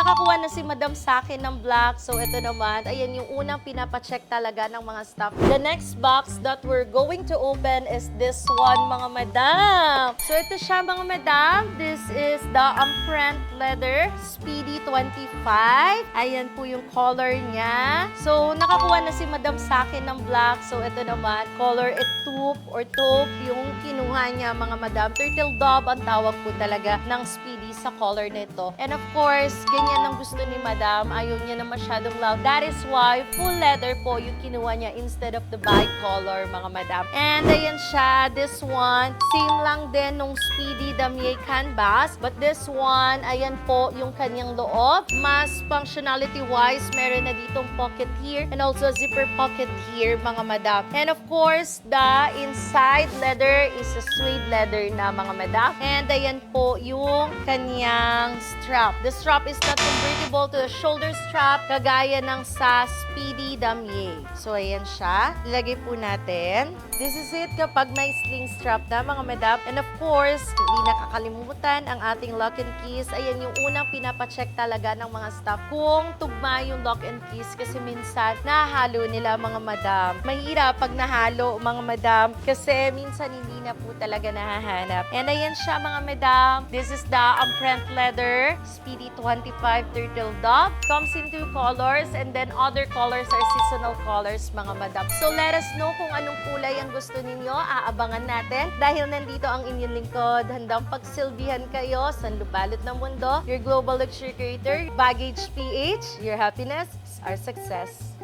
nakakuha na si Madam sa akin ng black. So, ito naman, ayan yung unang pinapacheck talaga ng mga staff. The next box that we're going to open is this one, mga madam. So, ito siya, mga madam. This is the Amprent Leather Speedy 25. Ayan po yung color niya. So, nakakuha na si Madam sa akin ng black. So, ito naman, color taupe or taupe yung kinuha niya, mga madam. Turtle dove ang tawag po talaga ng Speedy sa color nito. And of course, ganyan ang gusto ni Madam. Ayaw niya na masyadong loud. That is why full leather po yung kinuha niya instead of the bicolor, mga madam. And ayan siya, this one, same lang din nung Speedy Damier canvas. But this one, ayan po yung kanyang loob. Mas functionality-wise, meron na ditong pocket here and also zipper pocket here, mga madam. And of course, the inside leather is a suede leather na, mga madam. And ayan po yung kanyang strap. The strap is not convertible to the shoulder strap kagaya ng sa Speedy Damier. So, ayan siya. Ilagay po natin. This is it kapag may sling strap na, mga madam. And of course, hindi nakakalimutan ang ating lock and keys. Ayan yung unang pinapacheck talaga ng mga staff kung tugma yung lock and keys kasi minsan nahalo nila, mga madam. Mahirap pag nahalo, mga madam, kasi minsan hindi na po talaga nahahanap. And ayan siya, mga madam. This is the Amprent Leather Speedy 25 Turtle Dove. Comes in two colors and then other colors are seasonal colors, mga madam. So let us know kung anong kulay ang gusto ninyo. Aabangan natin dahil nandito ang inyong lingkod. Handang pagsilbihan kayo sa lubalot ng mundo. Your Global Luxury Creator, Baggage PH. Your happiness is our success.